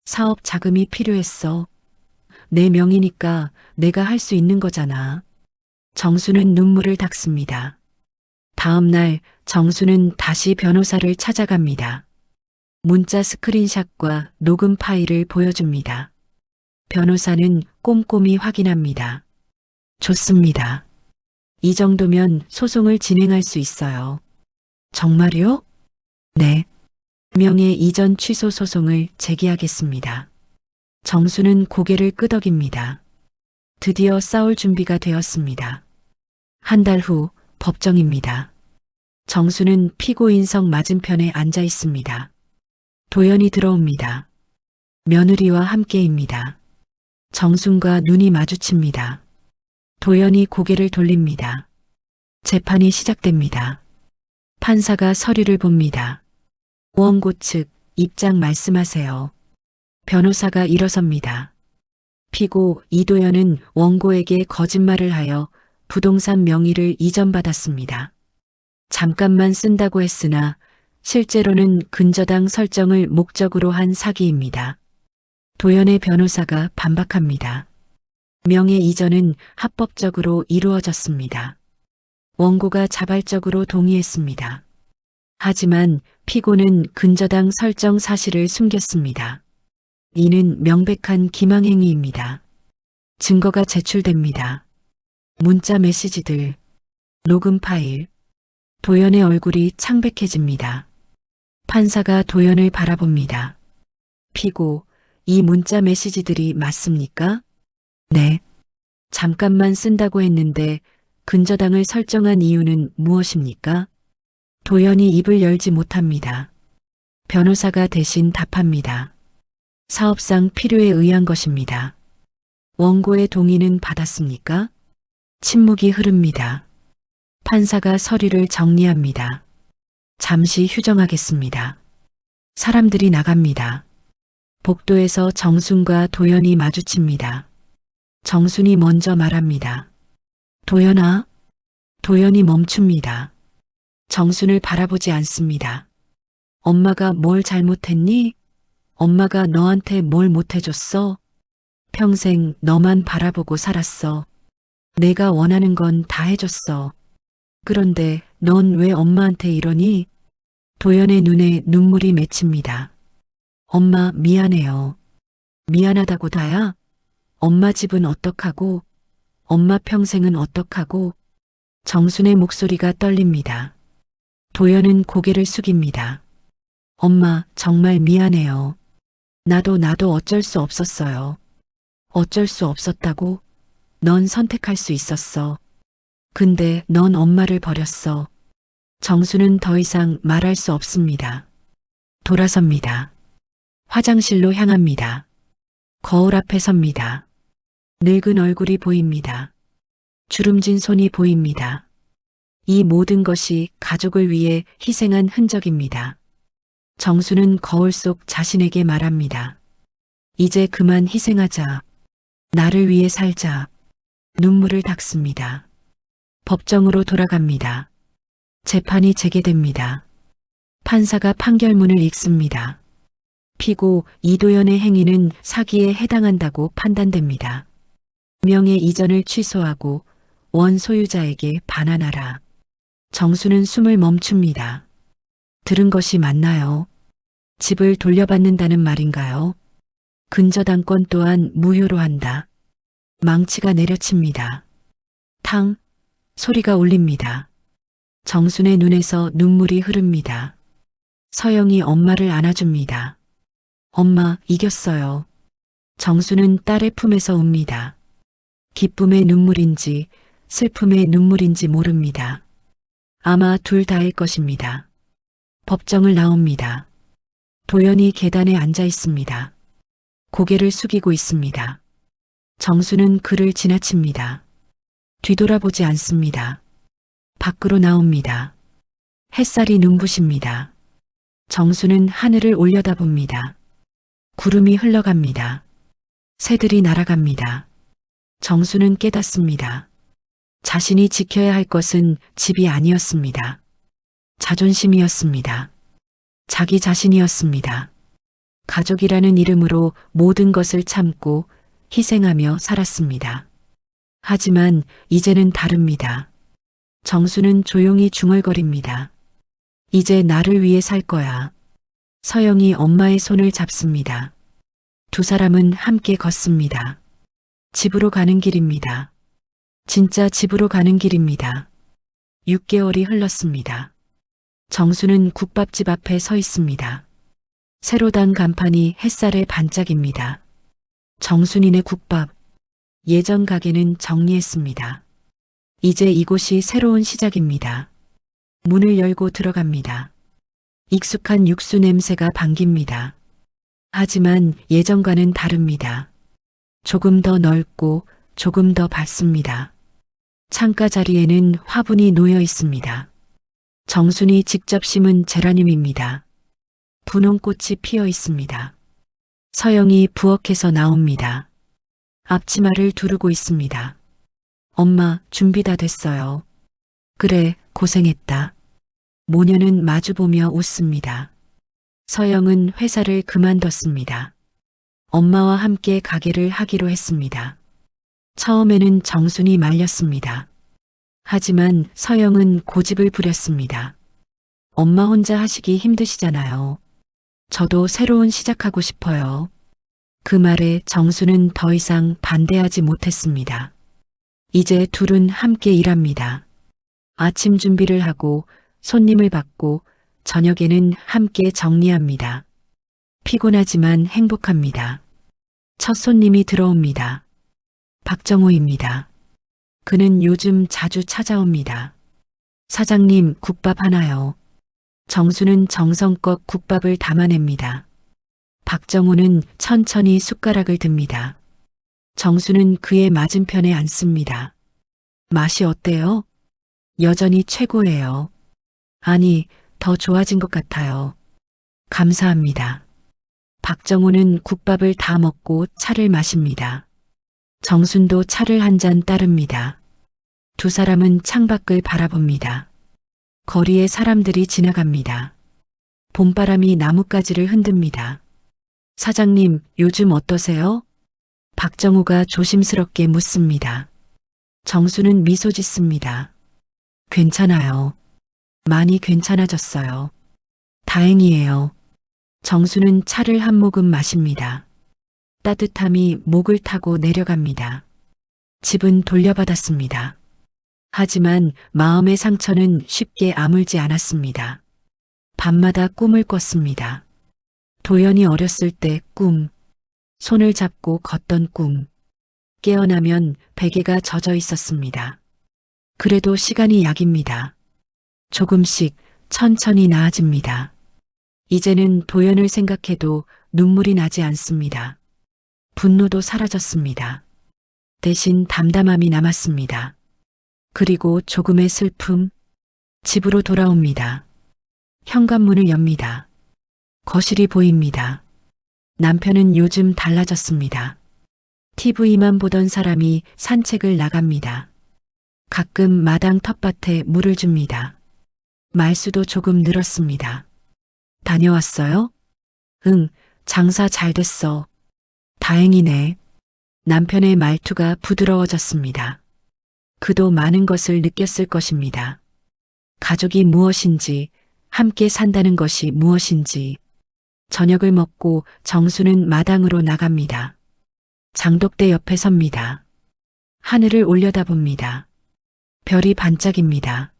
사업 자금이 필요했어. 내 명이니까 내가 할 수 있는 거잖아. 정수는 눈물을 닦습니다. 다음 날 정수는 다시 변호사를 찾아갑니다. 문자 스크린샷과 녹음 파일을 보여줍니다. 변호사는 꼼꼼히 확인합니다. 좋습니다. 이 정도면 소송을 진행할 수 있어요. 정말요? 네. 명예 이전 취소 소송을 제기하겠습니다. 정수는 고개를 끄덕입니다. 드디어 싸울 준비가 되었습니다. 한 달 후 법정입니다. 정수는 피고인석 맞은편에 앉아 있습니다. 도연이 들어옵니다. 며느리와 함께입니다. 정순과 눈이 마주칩니다. 도연이 고개를 돌립니다. 재판이 시작됩니다. 판사가 서류를 봅니다. 원고 측 입장 말씀하세요. 변호사가 일어섭니다. 피고 이도연은 원고에게 거짓말을 하여 부동산 명의를 이전받았습니다. 잠깐만 쓴다고 했으나 실제로는 근저당 설정을 목적으로 한 사기입니다. 도연의 변호사가 반박합니다. 명예 이전은 합법적으로 이루어졌습니다. 원고가 자발적으로 동의했습니다. 하지만 피고는 근저당 설정 사실을 숨겼습니다. 이는 명백한 기망행위입니다. 증거가 제출됩니다. 문자 메시지들, 녹음 파일, 도연의 얼굴이 창백해집니다. 판사가 도연을 바라봅니다. 피고, 이 문자 메시지들이 맞습니까? 네. 잠깐만 쓴다고 했는데 근저당을 설정한 이유는 무엇입니까? 도연이 입을 열지 못합니다. 변호사가 대신 답합니다. 사업상 필요에 의한 것입니다. 원고의 동의는 받았습니까? 침묵이 흐릅니다. 판사가 서류를 정리합니다. 잠시 휴정하겠습니다. 사람들이 나갑니다. 복도에서 정순과 도연이 마주칩니다. 정순이 먼저 말합니다. 도연아. 도연이 멈춥니다. 정순을 바라보지 않습니다. 엄마가 뭘 잘못했니? 엄마가 너한테 뭘 못해줬어? 평생 너만 바라보고 살았어. 내가 원하는 건 다 해줬어. 그런데 넌 왜 엄마한테 이러니? 도연의 눈에 눈물이 맺힙니다. 엄마 미안해요. 미안하다고 다야? 엄마 집은 어떡하고? 엄마 평생은 어떡하고? 정순의 목소리가 떨립니다. 도연은 고개를 숙입니다. 엄마, 정말 미안해요. 나도 어쩔 수 없었어요. 어쩔 수 없었다고? 넌 선택할 수 있었어. 근데 넌 엄마를 버렸어. 정수는 더 이상 말할 수 없습니다. 돌아섭니다. 화장실로 향합니다. 거울 앞에 섭니다. 늙은 얼굴이 보입니다. 주름진 손이 보입니다. 이 모든 것이 가족을 위해 희생한 흔적입니다. 정수는 거울 속 자신에게 말합니다. 이제 그만 희생하자. 나를 위해 살자. 눈물을 닦습니다. 법정으로 돌아갑니다. 재판이 재개됩니다. 판사가 판결문을 읽습니다. 피고 이도연의 행위는 사기에 해당한다고 판단됩니다. 명예 이전을 취소하고 원 소유자에게 반환하라. 정수는 숨을 멈춥니다. 들은 것이 맞나요? 집을 돌려받는다는 말인가요? 근저당권 또한 무효로 한다. 망치가 내려칩니다. 탕! 소리가 울립니다. 정순의 눈에서 눈물이 흐릅니다. 서영이 엄마를 안아줍니다. 엄마, 이겼어요. 정수는 딸의 품에서 웁니다. 기쁨의 눈물인지 슬픔의 눈물인지 모릅니다. 아마 둘 다일 것입니다. 법정을 나옵니다. 도연이 계단에 앉아 있습니다. 고개를 숙이고 있습니다. 정수는 그를 지나칩니다. 뒤돌아보지 않습니다. 밖으로 나옵니다. 햇살이 눈부십니다. 정수는 하늘을 올려다봅니다. 구름이 흘러갑니다. 새들이 날아갑니다. 정수는 깨닫습니다. 자신이 지켜야 할 것은 집이 아니었습니다. 자존심이었습니다. 자기 자신이었습니다. 가족이라는 이름으로 모든 것을 참고 희생하며 살았습니다. 하지만 이제는 다릅니다. 정수는 조용히 중얼거립니다. 이제 나를 위해 살 거야. 서영이 엄마의 손을 잡습니다. 두 사람은 함께 걷습니다. 집으로 가는 길입니다. 진짜 집으로 가는 길입니다. 6개월이 흘렀습니다. 정수는 국밥집 앞에 서 있습니다. 새로 단 간판이 햇살에 반짝입니다. 정순이네 국밥. 예전 가게는 정리했습니다. 이제 이곳이 새로운 시작입니다. 문을 열고 들어갑니다. 익숙한 육수 냄새가 반깁니다. 하지만 예전과는 다릅니다. 조금 더 넓고 조금 더 밝습니다. 창가 자리에는 화분이 놓여 있습니다. 정순이 직접 심은 제라늄입니다. 분홍꽃이 피어 있습니다. 서영이 부엌에서 나옵니다. 앞치마를 두르고 있습니다. 엄마, 준비 다 됐어요. 그래, 고생했다. 모녀는 마주보며 웃습니다. 서영은 회사를 그만뒀습니다. 엄마와 함께 가게를 하기로 했습니다. 처음에는 정순이 말렸습니다. 하지만 서영은 고집을 부렸습니다. 엄마 혼자 하시기 힘드시잖아요. 저도 새로운 시작하고 싶어요. 그 말에 정수는 더 이상 반대하지 못했습니다. 이제 둘은 함께 일합니다. 아침 준비를 하고 손님을 받고 저녁에는 함께 정리합니다. 피곤하지만 행복합니다. 첫 손님이 들어옵니다. 박정호입니다. 그는 요즘 자주 찾아옵니다. 사장님, 국밥 하나요. 정수는 정성껏 국밥을 담아냅니다. 박정호는 천천히 숟가락을 듭니다. 정수는 그의 맞은편에 앉습니다. 맛이 어때요? 여전히 최고예요. 아니, 더 좋아진 것 같아요. 감사합니다. 박정호는 국밥을 다 먹고 차를 마십니다. 정순도 차를 한 잔 따릅니다. 두 사람은 창밖을 바라봅니다. 거리에 사람들이 지나갑니다. 봄바람이 나뭇가지를 흔듭니다. 사장님, 요즘 어떠세요? 박정호가 조심스럽게 묻습니다. 정수는 미소 짓습니다. 괜찮아요. 많이 괜찮아졌어요. 다행이에요. 정수는 차를 한 모금 마십니다. 따뜻함이 목을 타고 내려갑니다. 집은 돌려받았습니다. 하지만 마음의 상처는 쉽게 아물지 않았습니다. 밤마다 꿈을 꿨습니다. 도연이 어렸을 때 꿈, 손을 잡고 걷던 꿈, 깨어나면 베개가 젖어 있었습니다. 그래도 시간이 약입니다. 조금씩 천천히 나아집니다. 이제는 도연을 생각해도 눈물이 나지 않습니다. 분노도 사라졌습니다. 대신 담담함이 남았습니다. 그리고 조금의 슬픔, 집으로 돌아옵니다. 현관문을 엽니다. 거실이 보입니다. 남편은 요즘 달라졌습니다. TV만 보던 사람이 산책을 나갑니다. 가끔 마당 텃밭에 물을 줍니다. 말수도 조금 늘었습니다. 다녀왔어요? 응, 장사 잘 됐어. 다행이네. 남편의 말투가 부드러워졌습니다. 그도 많은 것을 느꼈을 것입니다. 가족이 무엇인지, 함께 산다는 것이 무엇인지. 저녁을 먹고 정수는 마당으로 나갑니다. 장독대 옆에 섭니다. 하늘을 올려다봅니다. 별이 반짝입니다.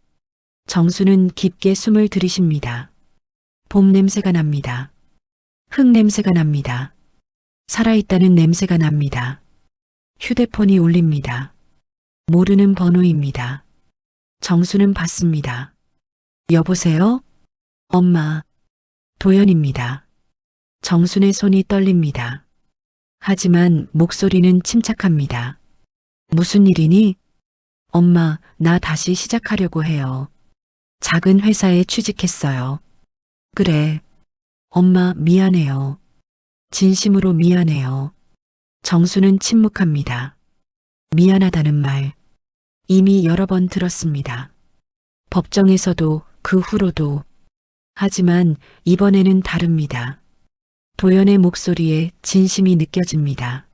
정수는 깊게 숨을 들이쉽니다. 봄 냄새가 납니다. 흙 냄새가 납니다. 살아있다는 냄새가 납니다. 휴대폰이 울립니다. 모르는 번호입니다. 정수는 받습니다. 여보세요? 엄마. 도연입니다. 정순의 손이 떨립니다. 하지만 목소리는 침착합니다. 무슨 일이니? 엄마, 나 다시 시작하려고 해요. 작은 회사에 취직했어요. 그래. 엄마, 미안해요. 진심으로 미안해요. 정수는 침묵합니다. 미안하다는 말. 이미 여러 번 들었습니다. 법정에서도 그 후로도. 하지만 이번에는 다릅니다. 도연의 목소리에 진심이 느껴집니다.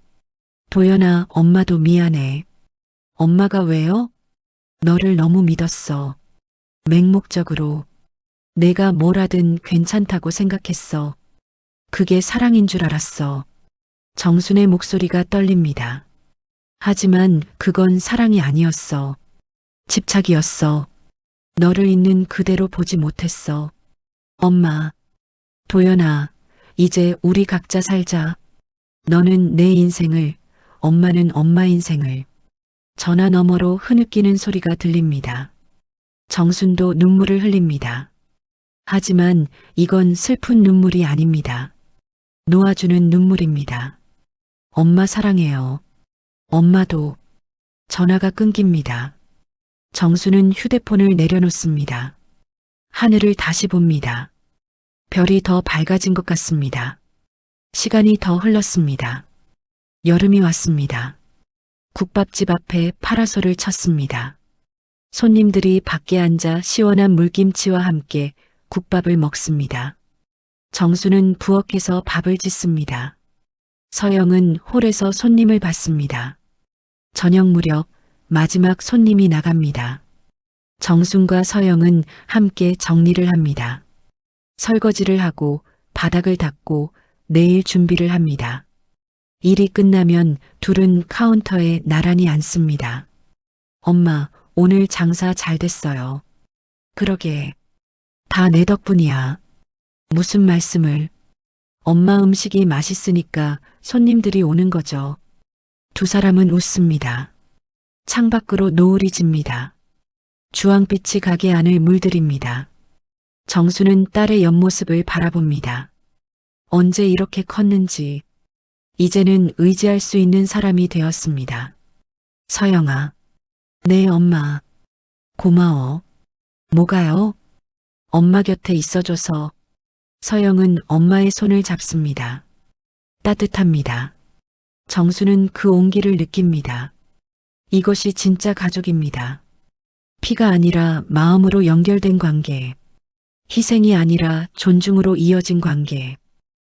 도연아, 엄마도 미안해. 엄마가 왜요? 너를 너무 믿었어. 맹목적으로. 내가 뭘 하든 괜찮다고 생각했어. 그게 사랑인 줄 알았어. 정순의 목소리가 떨립니다. 하지만 그건 사랑이 아니었어. 집착이었어. 너를 있는 그대로 보지 못했어. 엄마, 도연아, 이제 우리 각자 살자. 너는 내 인생을, 엄마는 엄마 인생을. 전화 너머로 흐느끼는 소리가 들립니다. 정순도 눈물을 흘립니다. 하지만 이건 슬픈 눈물이 아닙니다. 놓아주는 눈물입니다. 엄마 사랑해요. 엄마도. 전화가 끊깁니다. 정수는 휴대폰을 내려놓습니다. 하늘을 다시 봅니다. 별이 더 밝아진 것 같습니다. 시간이 더 흘렀습니다. 여름이 왔습니다. 국밥집 앞에 파라솔을 쳤습니다. 손님들이 밖에 앉아 시원한 물김치와 함께 국밥을 먹습니다. 정수는 부엌에서 밥을 짓습니다. 서영은 홀에서 손님을 받습니다. 저녁 무렵 마지막 손님이 나갑니다. 정순과 서영은 함께 정리를 합니다. 설거지를 하고 바닥을 닦고 내일 준비를 합니다. 일이 끝나면 둘은 카운터에 나란히 앉습니다. 엄마, 오늘 장사 잘 됐어요. 그러게. 다 내 덕분이야. 무슨 말씀을. 엄마 음식이 맛있으니까 손님들이 오는 거죠. 두 사람은 웃습니다. 창밖으로 노을이 집니다. 주황빛이 가게 안을 물들입니다. 정수는 딸의 옆모습을 바라봅니다. 언제 이렇게 컸는지. 이제는 의지할 수 있는 사람이 되었습니다. 서영아. 네, 엄마. 고마워. 뭐가요? 엄마 곁에 있어줘서. 서영은 엄마의 손을 잡습니다. 따뜻합니다. 정수는 그 온기를 느낍니다. 이것이 진짜 가족입니다. 피가 아니라 마음으로 연결된 관계. 희생이 아니라 존중으로 이어진 관계.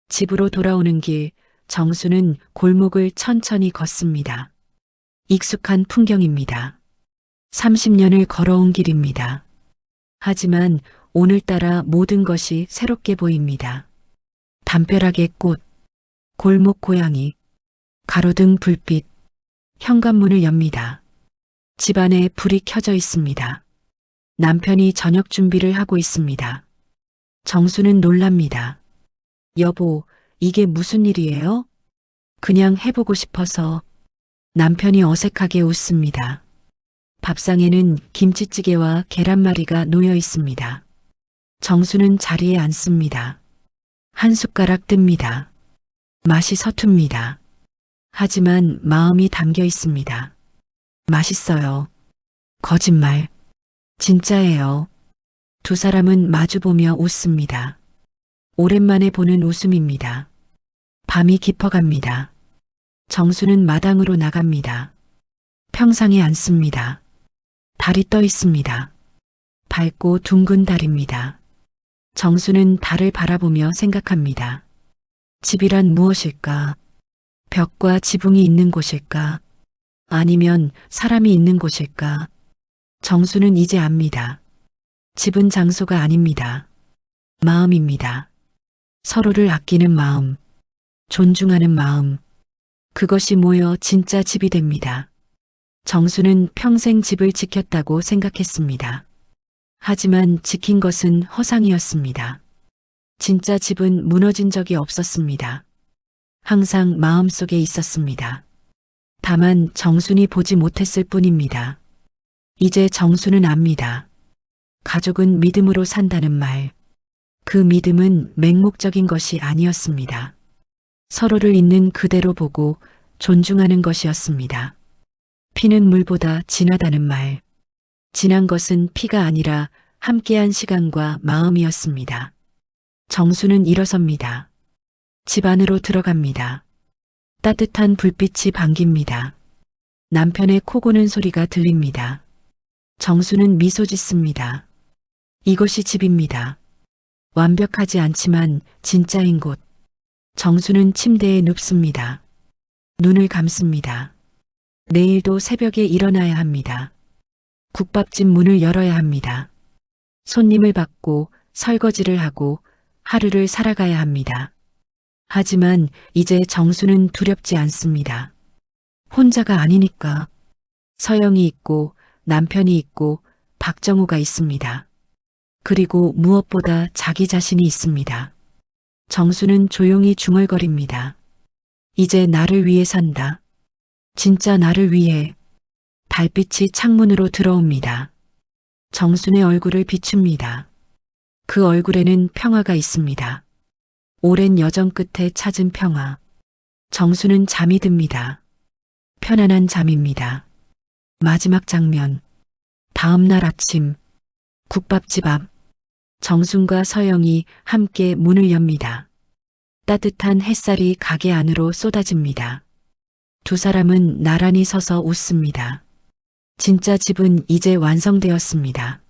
집으로 돌아오는 길, 정수는 골목을 천천히 걷습니다. 익숙한 풍경입니다. 30년을 걸어온 길입니다. 하지만 오늘따라 모든 것이 새롭게 보입니다. 담벼락의 꽃, 골목 고양이, 가로등 불빛, 현관문을 엽니다. 집안에 불이 켜져 있습니다. 남편이 저녁 준비를 하고 있습니다. 정수는 놀랍니다. 여보, 이게 무슨 일이에요? 그냥 해보고 싶어서. 남편이 어색하게 웃습니다. 밥상에는 김치찌개와 계란말이가 놓여 있습니다. 정수는 자리에 앉습니다. 한 숟가락 뜹니다. 맛이 서툽니다. 하지만 마음이 담겨 있습니다. 맛있어요. 거짓말. 진짜예요. 두 사람은 마주보며 웃습니다. 오랜만에 보는 웃음입니다. 밤이 깊어갑니다. 정수는 마당으로 나갑니다. 평상에 앉습니다. 달이 떠 있습니다. 밝고 둥근 달입니다. 정수는 달을 바라보며 생각합니다. 집이란 무엇일까? 벽과 지붕이 있는 곳일까? 아니면 사람이 있는 곳일까? 정수는 이제 압니다. 집은 장소가 아닙니다. 마음입니다. 서로를 아끼는 마음, 존중하는 마음, 그것이 모여 진짜 집이 됩니다. 정수는 평생 집을 지켰다고 생각했습니다. 하지만 지킨 것은 허상이었습니다. 진짜 집은 무너진 적이 없었습니다. 항상 마음속에 있었습니다. 다만 정순이 보지 못했을 뿐입니다. 이제 정수는 압니다. 가족은 믿음으로 산다는 말. 그 믿음은 맹목적인 것이 아니었습니다. 서로를 있는 그대로 보고 존중하는 것이었습니다. 피는 물보다 진하다는 말. 진한 것은 피가 아니라 함께한 시간과 마음이었습니다. 정수는 일어섭니다. 집 안으로 들어갑니다. 따뜻한 불빛이 반깁니다. 남편의 코 고는 소리가 들립니다. 정수는 미소 짓습니다. 이것이 집입니다. 완벽하지 않지만 진짜인 곳. 정수는 침대에 눕습니다. 눈을 감습니다. 내일도 새벽에 일어나야 합니다. 국밥집 문을 열어야 합니다. 손님을 받고 설거지를 하고 하루를 살아가야 합니다. 하지만 이제 정수는 두렵지 않습니다. 혼자가 아니니까. 서영이 있고 남편이 있고 박정우가 있습니다. 그리고 무엇보다 자기 자신이 있습니다. 정수는 조용히 중얼거립니다. 이제 나를 위해 산다. 진짜 나를 위해. 달빛이 창문으로 들어옵니다. 정순의 얼굴을 비춥니다. 그 얼굴에는 평화가 있습니다. 오랜 여정 끝에 찾은 평화. 정수는 잠이 듭니다. 편안한 잠입니다. 마지막 장면. 다음 날 아침. 국밥집 앞. 정순과 서영이 함께 문을 엽니다. 따뜻한 햇살이 가게 안으로 쏟아집니다. 두 사람은 나란히 서서 웃습니다. 진짜 집은 이제 완성되었습니다.